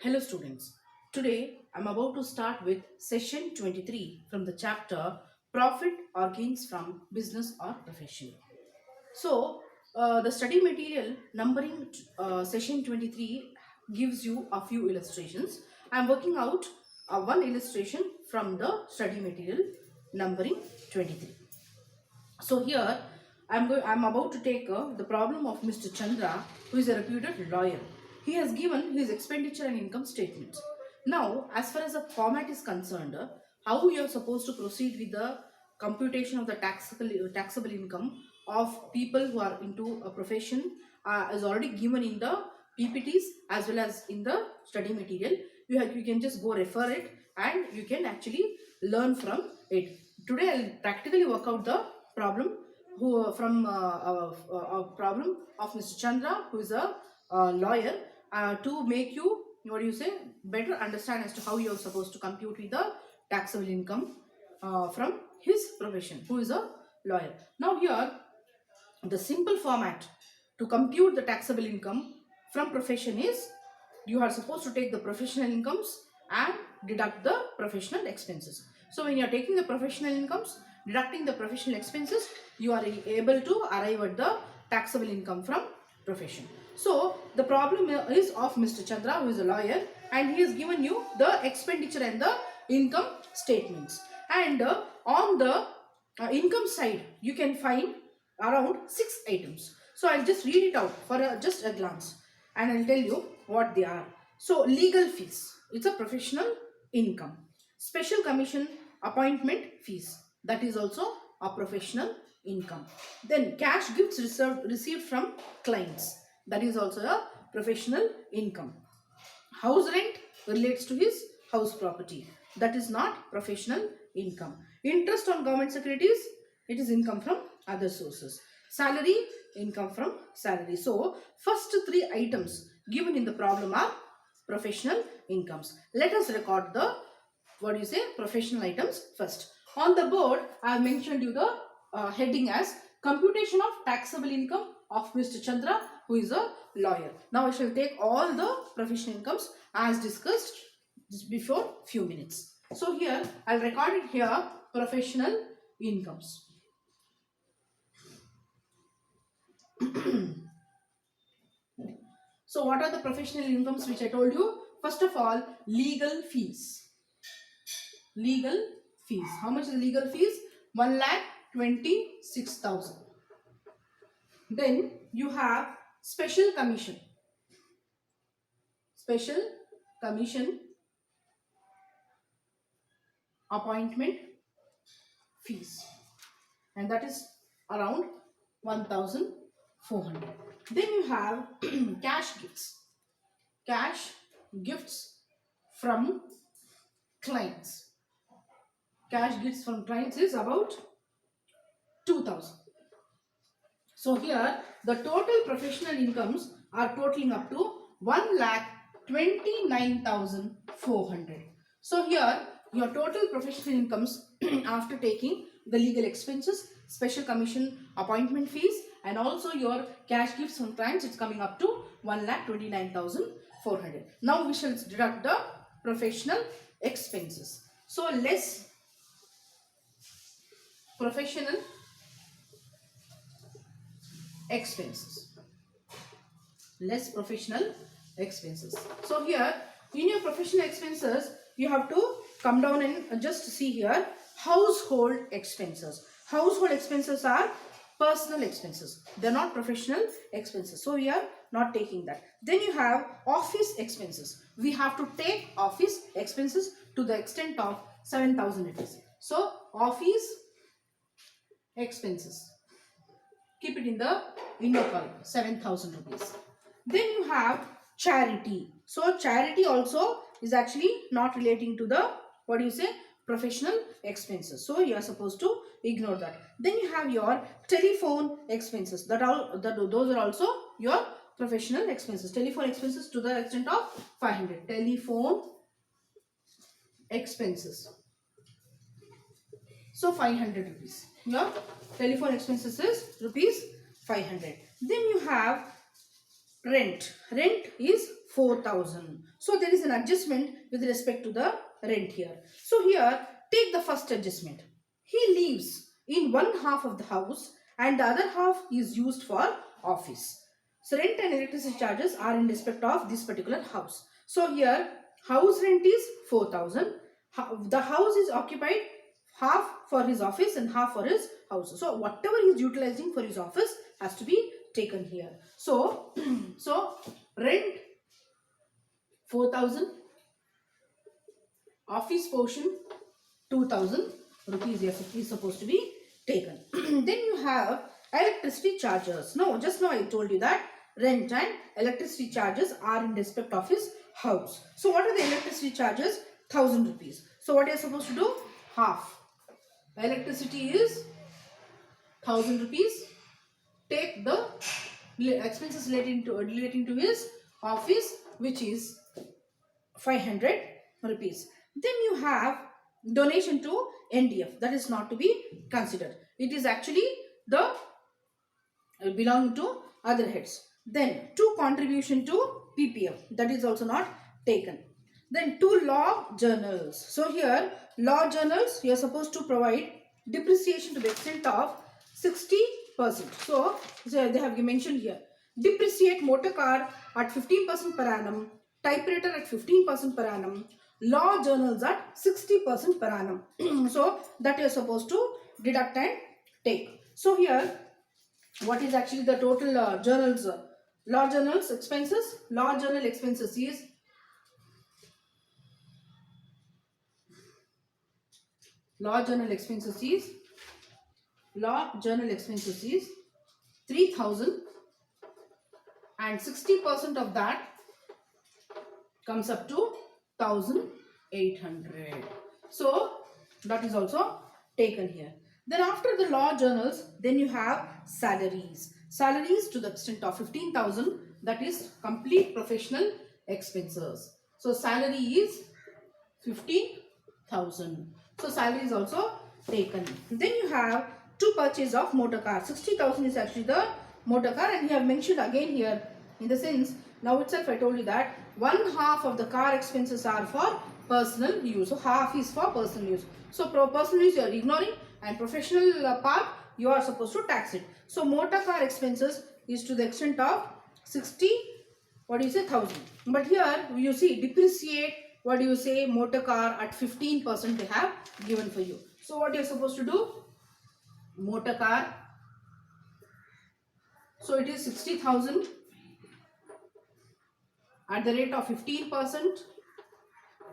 Hello students, today I am about to start with session 23 from the chapter Profit or Gains from Business or Profession. So, the study material numbering session 23 gives you a few illustrations. I am working out one illustration from the study material numbering 23. So here I'm about to take the problem of Mr. Chandra, who is a reputed lawyer. He has given his expenditure and income statements. Now, as far as the format is concerned, how you are supposed to proceed with the computation of the taxable income of people who are into a profession is already given in the PPTs as well as in the study material. You can just go refer it and you can actually learn from it. Today I'll practically work out the problem from a problem of Mr. Chandra, who is a lawyer, to make you, what do you say, better understand as to how you are supposed to compute with the taxable income from his profession, who is a lawyer. Now here, the simple format to compute the taxable income from profession is, you are supposed to take the professional incomes and deduct the professional expenses. So when you are taking the professional incomes, deducting the professional expenses, you are able to arrive at the taxable income from profession. So the problem is of Mr. Chandra, who is a lawyer, and he has given you the expenditure and the income statements. And on the income side, you can find around 6 items. So I'll just read it out for just a glance and I'll tell you what they are. So legal fees, it's a professional income. Special commission appointment fees, that is also a professional income. Then cash gifts received from clients, that is also a professional income. House rent relates to his house property, that is not professional income. Interest on government securities, it is income from other sources. Salary, income from salary. So first three items given in the problem are professional incomes. Let us record the, what do you say, professional items first. On the board I have mentioned you the heading as computation of taxable income of Mr. Chandra, who is a lawyer. Now I shall take all the professional incomes as discussed just before few minutes. So here I'll record it here, professional incomes. So what are the professional incomes which I told you? First of all, legal fees. Legal fees. How much is the legal fees? 1,26,000. Then you have special commission. Special commission appointment fees. And that is around 1,400. Then you have cash gifts. Cash gifts from clients. Cash gifts from clients is about 2,000. So here the total professional incomes are totaling up to 1,29,400. So here your total professional incomes after taking the legal expenses, special commission appointment fees, and also your cash gifts from clients, it's coming up to 1,29,400. Now we shall deduct the professional expenses. So less professional expenses. Less professional expenses. So here in your professional expenses, you have to come down and just see here household expenses. Household expenses are personal expenses. They are not professional expenses. So we are not taking that. Then you have office expenses. We have to take office expenses to the extent of 7,000 rupees. So office expenses, keep it in the inner column, 7,000 rupees. Then you have charity. So charity also is actually not relating to the, what do you say, professional expenses. So you are supposed to ignore that. Then you have your telephone expenses. Those are also your professional expenses. Telephone expenses to the extent of 500. Telephone expenses. So 500 rupees. Your telephone expenses is rupees 500. Then you have rent. Rent is 4,000. So there is an adjustment with respect to the rent here. So here, take the first adjustment. He lives in one half of the house and the other half is used for office. So rent and electricity charges are in respect of this particular house. So here, house rent is 4,000. The house is occupied half for his office and half for his house. So whatever he is utilizing for his office has to be taken here. So, so rent 4,000, office portion 2,000 rupees is supposed to be taken. Then you have electricity charges. Just now I told you that rent and electricity charges are in respect of his house. So what are the electricity charges? 1,000 rupees. So what are you supposed to do? Half. Electricity is 1,000 rupees. Take the expenses relating to his office, which is 500 rupees. Then you have donation to NDF. That is not to be considered. It is actually the belonging to other heads. Then 2 contribution to PPF. That is also not taken. Then 2 law journals. So here law journals, you are supposed to provide depreciation to the extent of 60%. So they have mentioned here. Depreciate motor car at 15% per annum, typewriter at 15% per annum, law journals at 60% per annum. So that you are supposed to deduct and take. So here, what is actually the total journals? Law journals expenses. Law journal expenses is law journal expenses is 3,000 and 60% of that comes up to 1,800. So that is also taken here. Then after the law journals, then you have salaries. Salaries to the extent of 15,000, that is complete professional expenses. So salary is 15,000. So salary is also taken. Then you have to purchase of motor car. 60,000 is actually the motor car, and you have mentioned again here in the sense, now itself I told you that one half of the car expenses are for personal use. So half is for personal use. So personal use you are ignoring, and professional part you are supposed to tax it. So motor car expenses is to the extent of 60,000. But here you see depreciate, motor car at 15% they have given for you. So what you are supposed to do? Motor car. So it is 60,000 at the rate of 15%,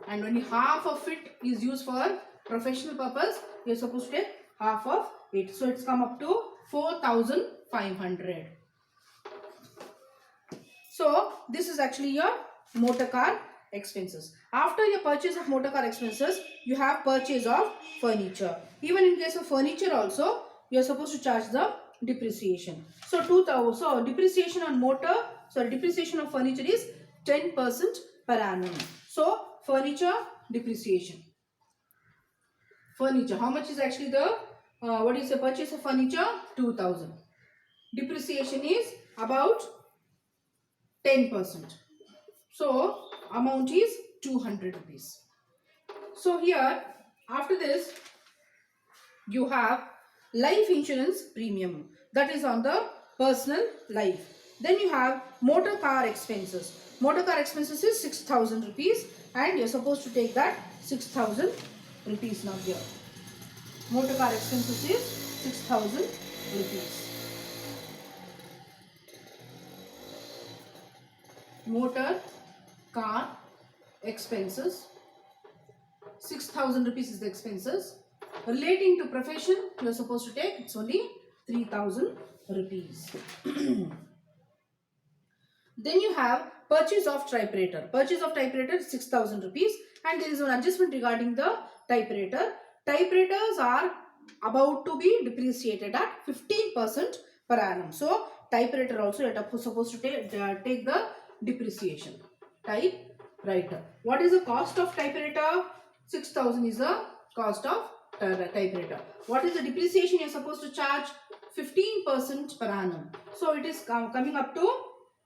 and only half of it is used for professional purpose. You are supposed to take half of it. So it's come up to 4,500. So this is actually your motor car expenses. After your purchase of motor car expenses, you have purchase of furniture. Even in case of furniture also, you are supposed to charge the depreciation. So 2,000. So depreciation on depreciation of furniture is 10% per annum. So furniture depreciation. Furniture. How much is actually the purchase of furniture? 2,000. Depreciation is about 10%. So amount is 200 rupees. So here after this you have life insurance premium, that is on the personal life. Then you have motor car expenses. Motor car expenses is 6,000 rupees, and you are supposed to take that 6,000 rupees now here. Motor car expenses is 6,000 rupees. Motor car expenses 6,000 rupees is the expenses. Relating to profession, you are supposed to take, it's only 3,000 rupees. Then you have purchase of typewriter. Purchase of typewriter 6,000 rupees, and there is an adjustment regarding the typewriter. Typewriters are about to be depreciated at 15% per annum. So typewriter also you are supposed to take the depreciation. Typewriter. What is the cost of typewriter? 6,000 is the cost of typewriter. What is the depreciation you are supposed to charge? 15% per annum. So it is coming up to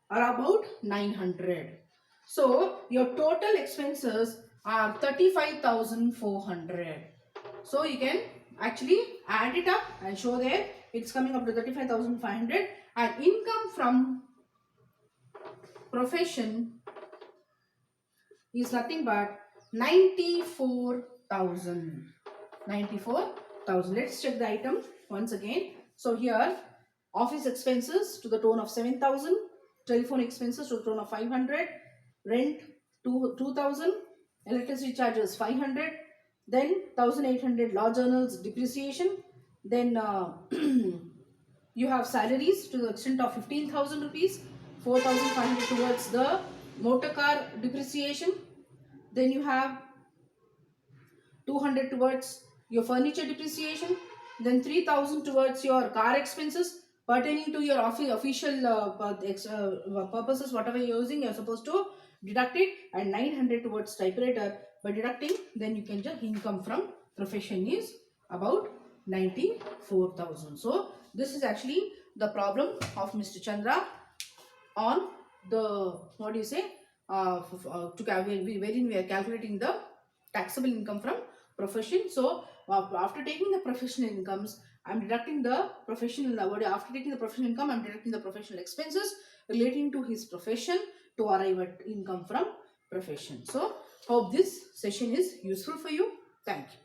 about 900. So your total expenses are 35,400. So you can actually add it up and show there it's coming up to 35,500, and income from profession is nothing but 94,000. 94,000. Let's check the item once again. So here, office expenses to the tone of 7,000, telephone expenses to the tone of 500, rent 2,000, electricity charges 500, then 1,800 law journals depreciation, then you have salaries to the extent of 15,000 rupees, 4,500 towards the motor car depreciation, then you have 200 towards your furniture depreciation, then 3,000 towards your car expenses pertaining to your official purposes, whatever you're using, you're supposed to deduct it, and 900 towards typewriter. By deducting, then you can just income from profession is about 94,000. So this is actually the problem of Mr. Chandra on the, what do you say, wherein we are calculating the taxable income from profession. So after taking the professional incomes, I'm deducting the professional, after taking the professional income, I'm deducting the professional expenses relating to his profession to arrive at income from profession. So hope this session is useful for you. Thank you.